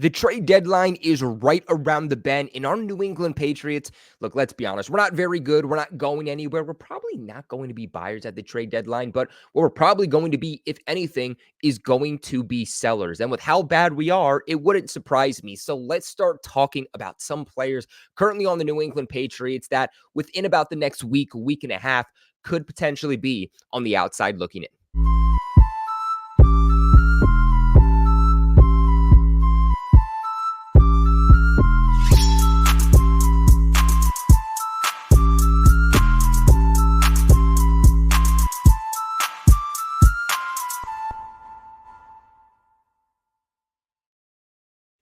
The trade deadline is right around the bend, and our New England Patriots, look, let's be honest, we're not very good. We're not going anywhere. We're probably not going to be buyers at the trade deadline, but what we're probably going to be, if anything, is going to be sellers. And with how bad we are, it wouldn't surprise me. So let's start talking about some players currently on the New England Patriots that within about the next week and a half, could potentially be on the outside looking in.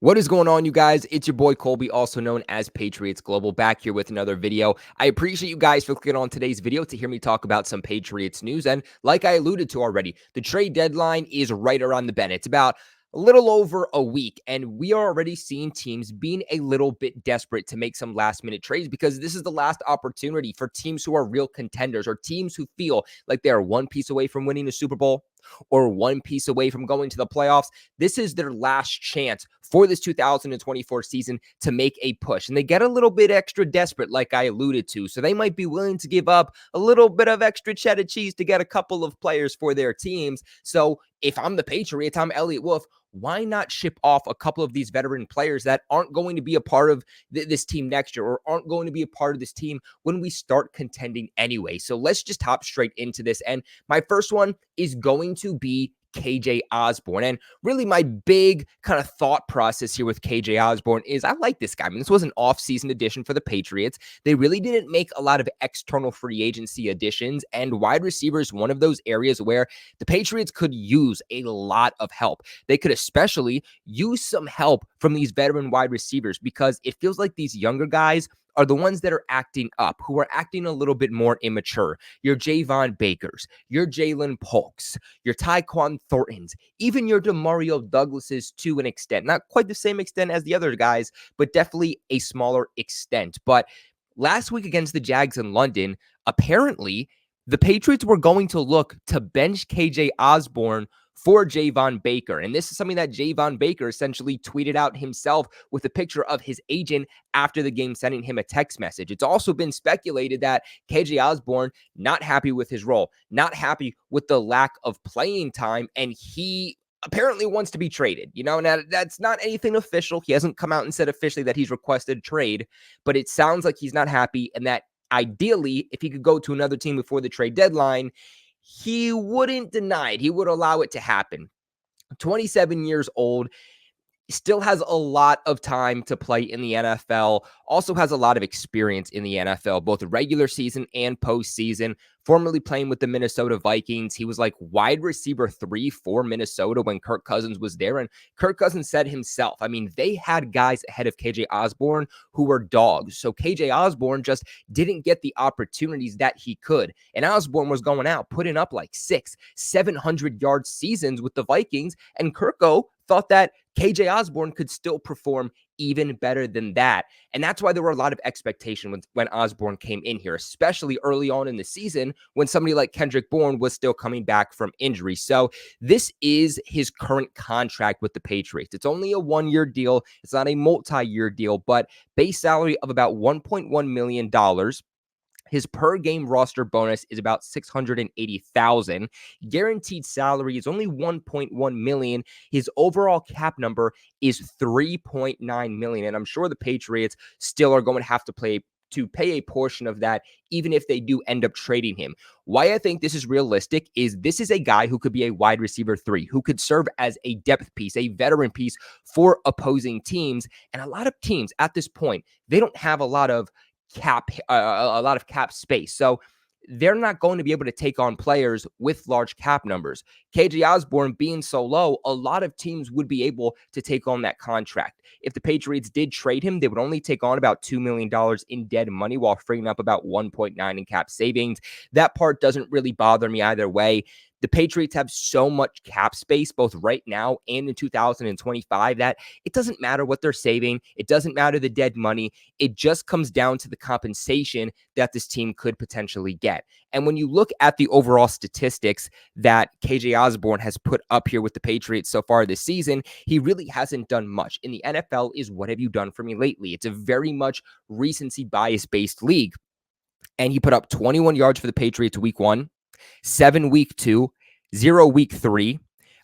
What is going on, you guys? It's your boy Colby, also known as Patriots Global, back here with another video. I appreciate you guys for clicking on today's video to hear me talk about some Patriots news. And like I alluded to already, the trade deadline is right around the bend. It's about a little over a week, and we are already seeing teams being a little bit desperate to make some last-minute trades because this is the last opportunity for teams who are real contenders or teams who feel like they are one piece away from winning a Super Bowl or one piece away from going to the playoffs. This is their last chance for this 2024 season to make a push. And they get a little bit extra desperate, like I alluded to. So they might be willing to give up a little bit of extra cheddar cheese to get a couple of players for their teams. So if I'm the Patriots, I'm Elliott Wolf, why not ship off a couple of these veteran players that aren't going to be a part of this team next year or aren't going to be a part of this team when we start contending anyway? So let's just hop straight into this. And my first one is going to be KJ Osborne. And really my big kind of thought process here with KJ Osborne is I like this guy. I mean, this was an off-season addition for the Patriots. They really didn't make a lot of external free agency additions, and wide receiver is one of those areas where the Patriots could use a lot of help. They could especially use some help from these veteran wide receivers because it feels like these younger guys are the ones that are acting up, who are acting a little bit more immature. Your Javon Bakers, your Jalen Polks, your Taquon Thorntons, even your Demario Douglases to an extent. Not quite the same extent as the other guys, but definitely a smaller extent. But last week against the Jags in London, apparently the Patriots were going to look to bench KJ Osborne for Javon Baker. And this is something that Javon Baker essentially tweeted out himself with a picture of his agent after the game sending him a text message. It's also been speculated that KJ Osborne not happy with his role, not happy with the lack of playing time, and he apparently wants to be traded. Now that's not anything official. He hasn't come out and said officially that he's requested trade, but it sounds like he's not happy and that ideally, if he could go to another team before the trade deadline, he wouldn't deny it. He would allow it to happen. 27 years old, still has a lot of time to play in the NFL, also has a lot of experience in the NFL, both regular season and postseason, formerly playing with the Minnesota Vikings. He was like wide receiver 3 for Minnesota when Kirk Cousins was there. And Kirk Cousins said himself, I mean, they had guys ahead of KJ Osborne who were dogs. So KJ Osborne just didn't get the opportunities that he could. And Osborne was going out, putting up like 700-yard seasons with the Vikings. And Kirko thought that KJ Osborne could still perform even better than that. And that's why there were a lot of expectation when Osborne came in here, especially early on in the season when somebody like Kendrick Bourne was still coming back from injury. So this is his current contract with the Patriots. It's only a one-year deal. It's not a multi-year deal, but base salary of about $1.1 million. His per game roster bonus is about $680,000. Guaranteed salary is only $1.1 million. His overall cap number is $3.9 million. And I'm sure the Patriots still are going to have to pay a portion of that, even if they do end up trading him. Why I think this is realistic is this is a guy who could be a wide receiver 3, who could serve as a depth piece, a veteran piece for opposing teams. And a lot of teams at this point, they don't have a lot of cap space. So they're not going to be able to take on players with large cap numbers. KJ Osborne being so low, a lot of teams would be able to take on that contract. If the Patriots did trade him, they would only take on about $2 million in dead money while freeing up about 1.9 in cap savings. That part doesn't really bother me either way. The Patriots have so much cap space, both right now and in 2025, that it doesn't matter what they're saving. It doesn't matter the dead money. It just comes down to the compensation that this team could potentially get. And when you look at the overall statistics that KJ Osborne has put up here with the Patriots so far this season, he really hasn't done much. In the NFL is what have you done for me lately? It's a very much recency bias based league. And he put up 21 yards for the Patriots week 1, 7 week 2, 0 week 3.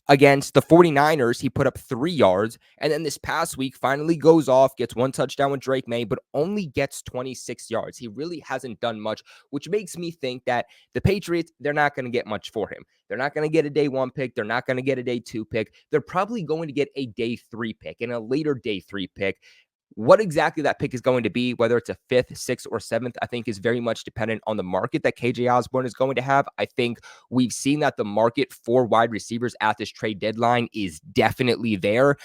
Against the 49ers, he put up 3 yards. And then this past week, finally goes off, gets 1 touchdown with Drake May, but only gets 26 yards. He really hasn't done much, which makes me think that the Patriots, they're not going to get much for him. They're not going to get a day 1 pick. They're not going to get a day 2 pick. They're probably going to get a day 3 pick and a later day 3 pick. What exactly that pick is going to be, whether it's a 5th, 6th, or 7th, I think is very much dependent on the market that KJ Osborne is going to have. I think we've seen that the market for wide receivers at this trade deadline is definitely there.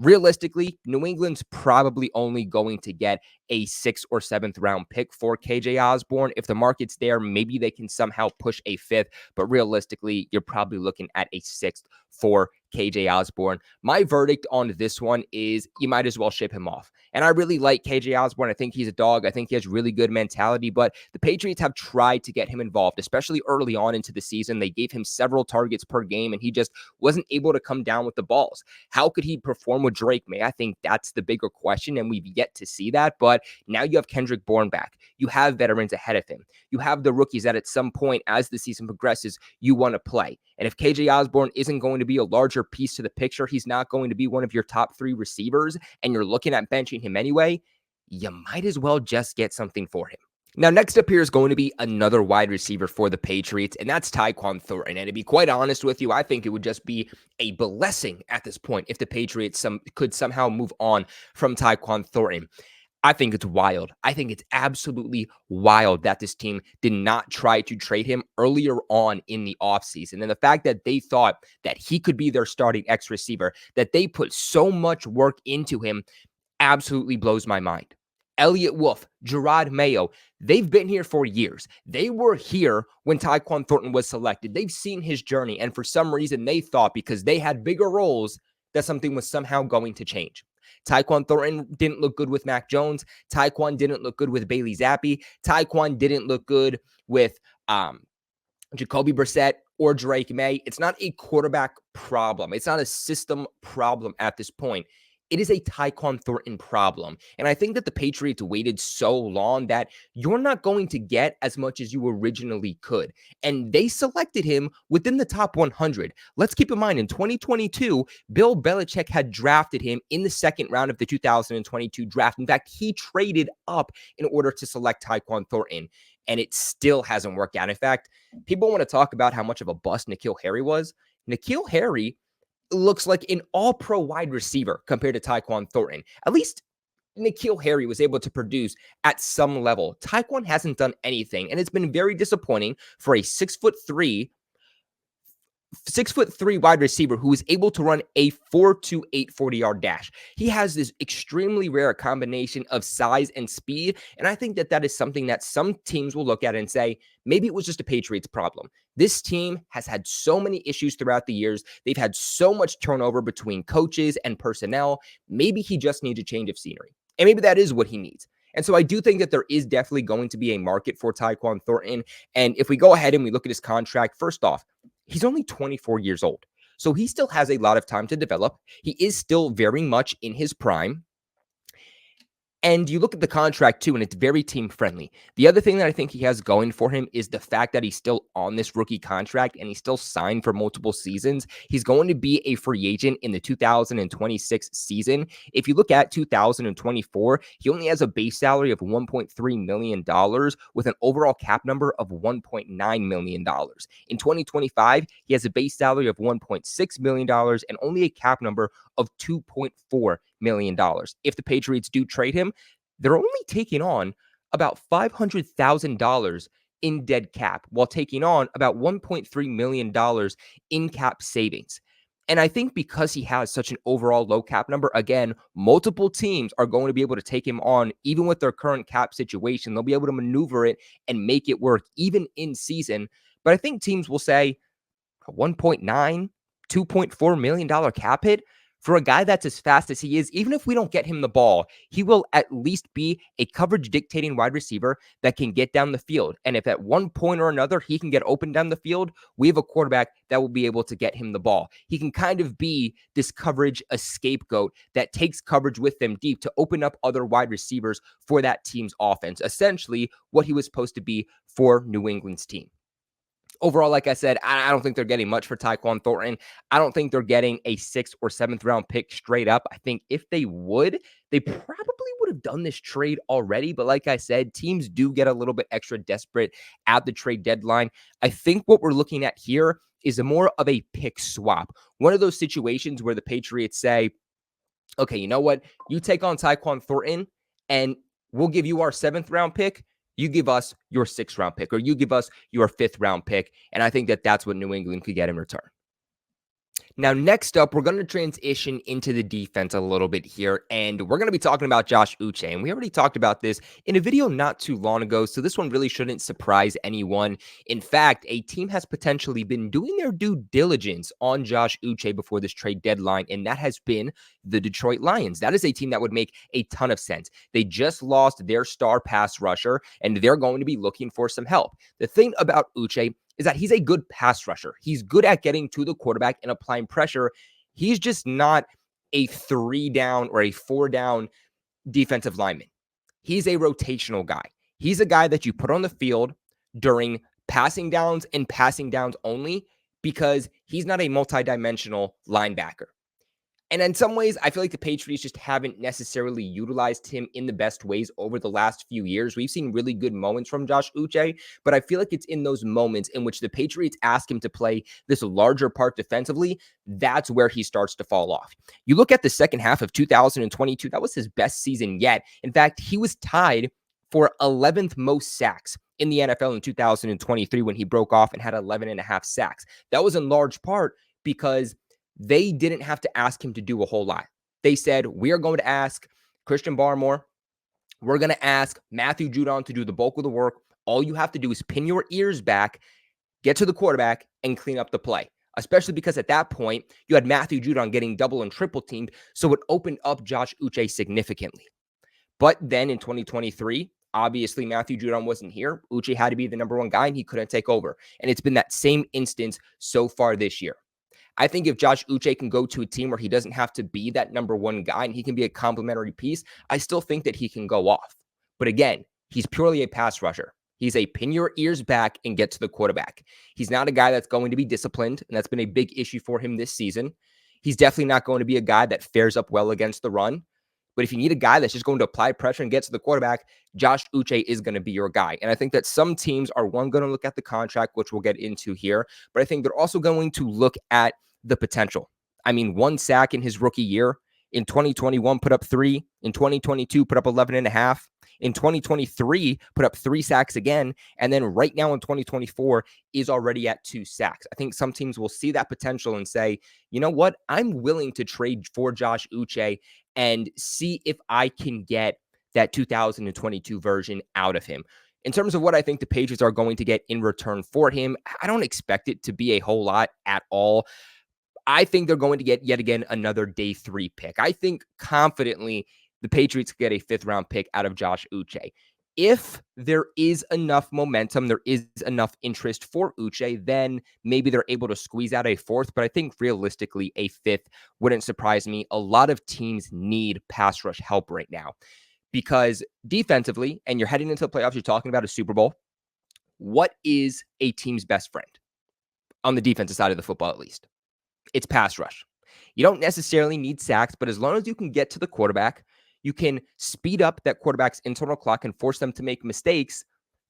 Realistically, New England's probably only going to get a 6th or 7th round pick for KJ Osborne. If the market's there, maybe they can somehow push a 5th, but realistically, you're probably looking at a 6th for KJ Osborne. My verdict on this one is you might as well ship him off. And I really like KJ Osborne. I think he's a dog. I think he has really good mentality, but the Patriots have tried to get him involved, especially early on into the season. They gave him several targets per game, and he just wasn't able to come down with the balls. How could he perform with Drake May? I think that's the bigger question, and we've yet to see that. But now you have Kendrick Bourne back. You have veterans ahead of him. You have the rookies that at some point as the season progresses, you want to play. And if KJ Osborne isn't going to be a larger piece to the picture, he's not going to be one of your top 3 receivers, and you're looking at benching him anyway, you might as well just get something for him. Now, next up here is going to be another wide receiver for the Patriots, and that's Taquon Thornton. And to be quite honest with you, I think it would just be a blessing at this point if the Patriots could somehow move on from Taquon Thornton. I think it's wild. I think it's absolutely wild that this team did not try to trade him earlier on in the offseason. And the fact that they thought that he could be their starting X receiver, that they put so much work into him, absolutely blows my mind. Elliott Wolf, Jerod Mayo, they've been here for years. They were here when Taquon Thornton was selected. They've seen his journey, and for some reason they thought because they had bigger roles that something was somehow going to change. Taquon Thornton didn't look good with Mac Jones. Taquon didn't look good with Bailey Zappi. Taquon didn't look good with Jacoby Brissett or Drake May. It's not a quarterback problem. It's not a system problem at this point. It is a Taquon Thornton problem. And I think that the Patriots waited so long that you're not going to get as much as you originally could. And they selected him within the top 100. Let's keep in mind, in 2022, Bill Belichick had drafted him in the 2nd round of the 2022 draft. In fact, he traded up in order to select Taquon Thornton, and it still hasn't worked out. In fact, people want to talk about how much of a bust N'Keal Harry was. N'Keal Harry looks like an all-pro wide receiver compared to Taquon Thornton. At least N'Keal Harry was able to produce at some level. Taquon hasn't done anything, and it's been very disappointing for a 6'3" wide receiver who is able to run a 4.28 40-yard dash. He has this extremely rare combination of size and speed, and I think that that is something that some teams will look at and say, maybe it was just a Patriots problem. This team has had so many issues throughout the years. They've had so much turnover between coaches and personnel. Maybe he just needs a change of scenery, and maybe that is what he needs. And so I do think that there is definitely going to be a market for Taquon Thornton. And if we go ahead and we look at his contract, first off, he's only 24 years old. So he still has a lot of time to develop. He is still very much in his prime. And you look at the contract too, and it's very team friendly. The other thing that I think he has going for him is the fact that he's still on this rookie contract and he's still signed for multiple seasons. He's going to be a free agent in the 2026 season. If you look at 2024, he only has a base salary of $1.3 million with an overall cap number of $1.9 million. In 2025, he has a base salary of $1.6 million and only a cap number of $2.4 million. If the Patriots do trade him, they're only taking on about $500,000 in dead cap while taking on about $1.3 million in cap savings. And I think because he has such an overall low cap number, again, multiple teams are going to be able to take him on, even with their current cap situation. They'll be able to maneuver it and make it work, even in season. But I think teams will say, a 1.9, $2.4 million cap hit for a guy that's as fast as he is. Even if we don't get him the ball, he will at least be a coverage dictating wide receiver that can get down the field. And if at one point or another he can get open down the field, we have a quarterback that will be able to get him the ball. He can kind of be this coverage a scapegoat that takes coverage with them deep to open up other wide receivers for that team's offense. Essentially, what he was supposed to be for New England's team. Overall, like I said, I don't think they're getting much for Taquon Thornton. I don't think they're getting a 6th or 7th round pick straight up. I think if they would, they probably would have done this trade already. But like I said, teams do get a little bit extra desperate at the trade deadline. I think what we're looking at here is more of a pick swap. One of those situations where the Patriots say, okay, you know what? You take on Taquon Thornton and we'll give you our 7th round pick. You give us your 6th round pick, or you give us your 5th round pick. And I think that that's what New England could get in return. Now, next up, we're going to transition into the defense a little bit here, and we're going to be talking about Josh Uchi. And we already talked about this in a video not too long ago, so this one really shouldn't surprise anyone. In fact, a team has potentially been doing their due diligence on Josh Uchi before this trade deadline, and that has been the Detroit Lions. That is a team that would make a ton of sense. They just lost their star pass rusher, and they're going to be looking for some help. The thing about Uchi is that he's a good pass rusher. He's good at getting to the quarterback and applying pressure. He's just not a 3-down or a 4-down defensive lineman. He's a rotational guy. He's a guy that you put on the field during passing downs and passing downs only, because he's not a multidimensional linebacker. And in some ways, I feel like the Patriots just haven't necessarily utilized him in the best ways over the last few years. We've seen really good moments from Josh Uchi, but I feel like it's in those moments in which the Patriots ask him to play this larger part defensively, that's where he starts to fall off. You look at the second half of 2022, that was his best season yet. In fact, he was tied for 11th most sacks in the NFL in 2023 when he broke off and had 11.5 sacks. That was in large part because they didn't have to ask him to do a whole lot. They said, we are going to ask Christian Barmore, we're going to ask Matthew Judon to do the bulk of the work. All you have to do is pin your ears back, get to the quarterback, and clean up the play. Especially because at that point, you had Matthew Judon getting double and triple teamed, so it opened up Josh Uchi significantly. But then in 2023, obviously Matthew Judon wasn't here. Uchi had to be the number one guy, and he couldn't take over. And it's been that same instance so far this year. I think if Josh Uchi can go to a team where he doesn't have to be that number one guy and he can be a complementary piece, I still think that he can go off. But again, he's purely a pass rusher. He's a pin your ears back and get to the quarterback. He's not a guy that's going to be disciplined, and that's been a big issue for him this season. He's definitely not going to be a guy that fares up well against the run. But if you need a guy that's just going to apply pressure and get to the quarterback, Josh Uchi is going to be your guy. And I think that some teams are, one, going to look at the contract, which we'll get into here, but I think they're also going to look at the potential. I mean, 1 sack in his rookie year. In 2021, put up 3. In 2022, put up 11.5. In 2023, put up 3 sacks again. And then right now in 2024 is already at 2 sacks. I think some teams will see that potential and say, you know what? I'm willing to trade for Josh Uchi and see if I can get that 2022 version out of him. In terms of what I think the Patriots are going to get in return for him, I don't expect it to be a whole lot at all. I think they're going to get, yet again, another day 3 pick. I think confidently the Patriots get a 5th round pick out of Josh Uchi. If there is enough momentum, there is enough interest for Uchi, then maybe they're able to squeeze out a 4th. But I think realistically, a 5th wouldn't surprise me. A lot of teams need pass rush help right now because defensively, and you're heading into the playoffs, you're talking about a Super Bowl. What is a team's best friend on the defensive side of the football, at least? It's pass rush. You don't necessarily need sacks, but as long as you can get to the quarterback, you can speed up that quarterback's internal clock and force them to make mistakes.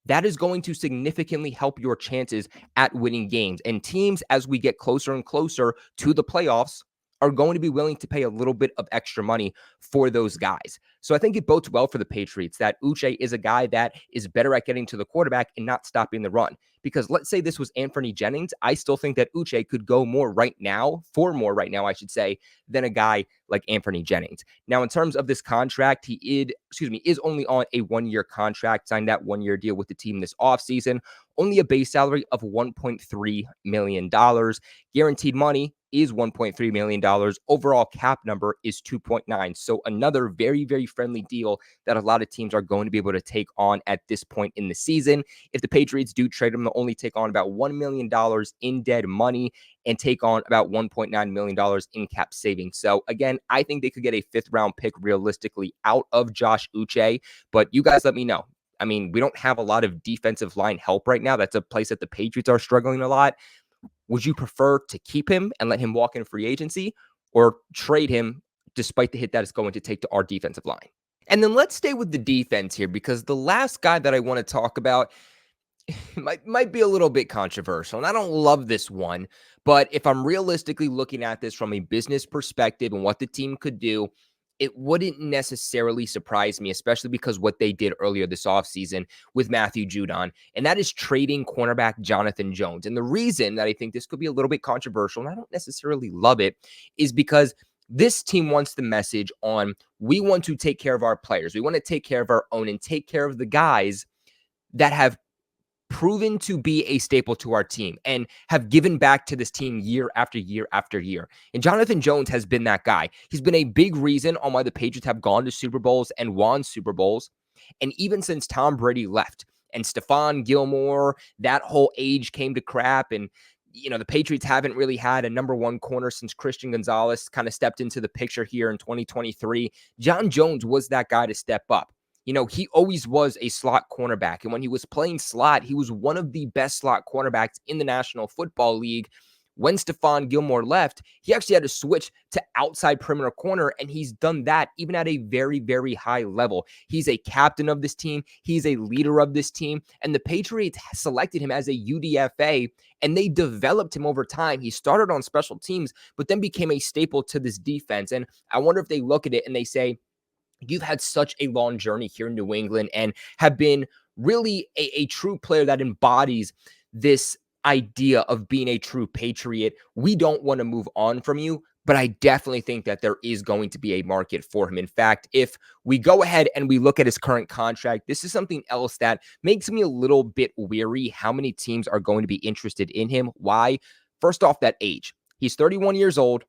That is going to significantly help your chances at winning games. And teams, as we get closer and closer to the playoffs, are going to be willing to pay a little bit of extra money for those guys. So I think it bodes well for the Patriots that Uchi is a guy that is better at getting to the quarterback and not stopping the run. Because let's say this was Anthony Jennings, I still think that Uchi could go more right now, I should say, than a guy like Anthony Jennings. Now, in terms of this contract, is only on a 1-year contract, signed that 1-year deal with the team this offseason, only a base salary of $1.3 million. Guaranteed money is $1.3 million. Overall cap number is 2.9. So another very, very friendly deal that a lot of teams are going to be able to take on at this point in the season. If the Patriots do trade him, they'll only take on about $1 million in dead money and take on about $1.9 million in cap savings. So again, I think they could get a 5th-round pick realistically out of Josh Uche, but you guys let me know. I mean, we don't have a lot of defensive line help right now. That's a place that the Patriots are struggling a lot. Would you prefer to keep him and let him walk in free agency or trade him despite the hit that it's going to take to our defensive line? And then let's stay with the defense here because the last guy that I want to talk about might be a little bit controversial. And I don't love this one, but if I'm realistically looking at this from a business perspective and what the team could do, it wouldn't necessarily surprise me, especially because what they did earlier this offseason with Matthew Judon, and that is trading cornerback Jonathan Jones. And the reason that I think this could be a little bit controversial, and I don't necessarily love it, is because this team wants the message on we want to take care of our players. We want to take care of our own and take care of the guys that have proven to be a staple to our team and have given back to this team year after year after year. And Jonathan Jones has been that guy. He's been a big reason on why the Patriots have gone to Super Bowls and won Super Bowls. And even since Tom Brady left and Stephon Gilmore, that whole age came to crap. And, the Patriots haven't really had a number 1 corner since Christian Gonzalez kind of stepped into the picture here in 2023. John Jones was that guy to step up. He always was a slot cornerback. And when he was playing slot, he was one of the best slot cornerbacks in the National Football League. When Stephon Gilmore left, he actually had to switch to outside perimeter corner, and he's done that even at a very, very high level. He's a captain of this team. He's a leader of this team, and the Patriots selected him as a UDFA, and they developed him over time. He started on special teams, but then became a staple to this defense, and I wonder if they look at it and they say, you've had such a long journey here in New England and have been really a true player that embodies this idea of being a true Patriot. We don't want to move on from you, but I definitely think that there is going to be a market for him. In fact, if we go ahead and we look at his current contract, this is something else that makes me a little bit weary how many teams are going to be interested in him. Why? First off, that age. He's 31 years old.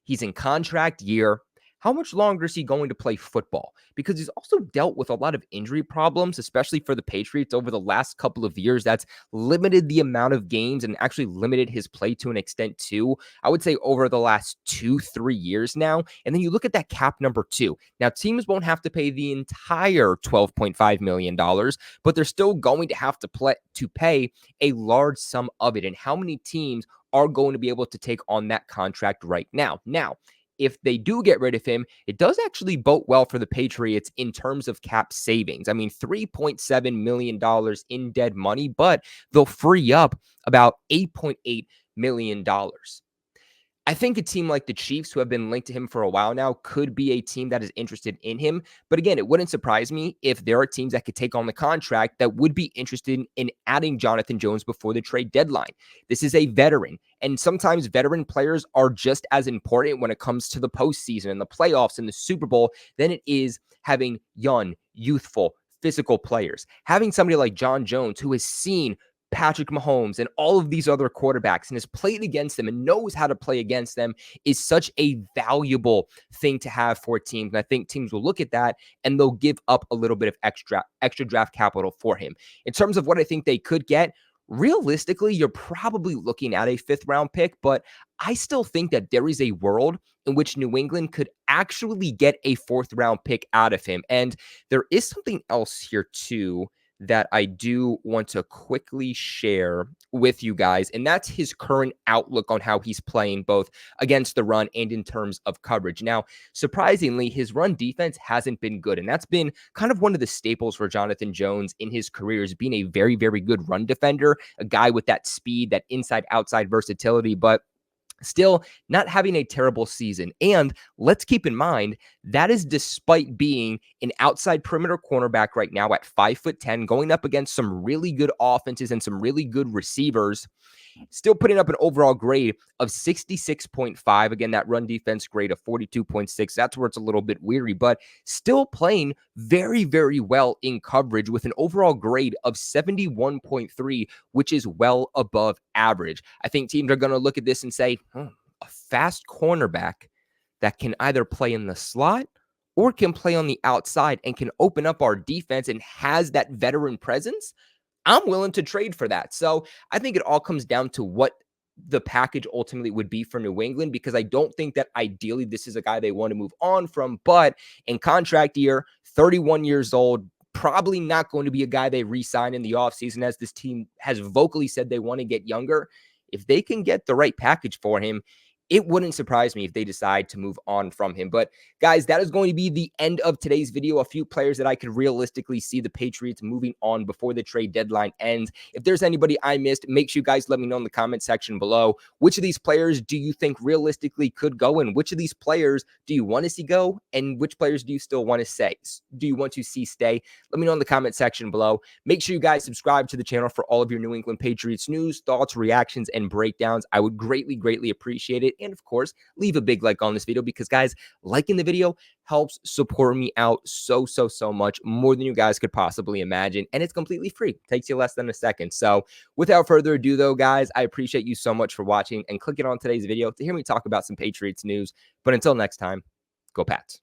He's in contract year. How much longer is he going to play football? Because he's also dealt with a lot of injury problems, especially for the Patriots over the last couple of years. That's limited the amount of games and actually limited his play to an extent too. I would say over the last 2-3 years now. And then you look at that cap number 2. Now, teams won't have to pay the entire $12.5 million, but they're still going to have to pay a large sum of it. And how many teams are going to be able to take on that contract right now? Now, if they do get rid of him, it does actually bode well for the Patriots in terms of cap savings. I mean, $3.7 million in dead money, but they'll free up about $8.8 million. I think a team like the Chiefs, who have been linked to him for a while now, could be a team that is interested in him. But again, it wouldn't surprise me if there are teams that could take on the contract that would be interested in adding Jonathan Jones before the trade deadline. This is a veteran, and sometimes veteran players are just as important when it comes to the postseason and the playoffs and the Super Bowl than it is having young, youthful, physical players. Having somebody like John Jones, who has seen Patrick Mahomes and all of these other quarterbacks and has played against them and knows how to play against them is such a valuable thing to have for teams. And I think teams will look at that and they'll give up a little bit of extra draft capital for him. In terms of what I think they could get, realistically, you're probably looking at a 5th-round pick, but I still think that there is a world in which New England could actually get a 4th-round pick out of him. And there is something else here too that I do want to quickly share with you guys, and that's his current outlook on how he's playing both against the run and in terms of coverage. Now, surprisingly, his run defense hasn't been good, and that's been kind of one of the staples for Jonathan Jones in his career, is being a very, very good run defender, a guy with that speed, that inside-outside versatility. But Still not having a terrible season. And let's keep in mind that is despite being an outside perimeter cornerback right now at 5'10", going up against some really good offenses and some really good receivers. Still putting up an overall grade of 66.5. Again, that run defense grade of 42.6. That's where it's a little bit weary, but still playing very, very well in coverage with an overall grade of 71.3, which is well above average. I think teams are going to look at this and say, a fast cornerback that can either play in the slot or can play on the outside and can open up our defense and has that veteran presence. I'm willing to trade for that. So I think it all comes down to what the package ultimately would be for New England, because I don't think that ideally this is a guy they want to move on from. But in contract year, 31 years old, probably not going to be a guy they re-sign in the offseason, as this team has vocally said they want to get younger. If they can get the right package for him, it wouldn't surprise me if they decide to move on from him. But guys, that is going to be the end of today's video. A few players that I could realistically see the Patriots moving on before the trade deadline ends. If there's anybody I missed, make sure you guys let me know in the comment section below. Which of these players do you think realistically could go, and which of these players do you want to see go, and which players do you still want to say? Do you want to see stay? Let me know in the comment section below. Make sure you guys subscribe to the channel for all of your New England Patriots news, thoughts, reactions, and breakdowns. I would greatly, greatly appreciate it. And of course, leave a big like on this video, because guys, liking the video helps support me out so much, more than you guys could possibly imagine. And it's completely free. It takes you less than a second. So without further ado though, guys, I appreciate you so much for watching and clicking on today's video to hear me talk about some Patriots news. But until next time, go Pats.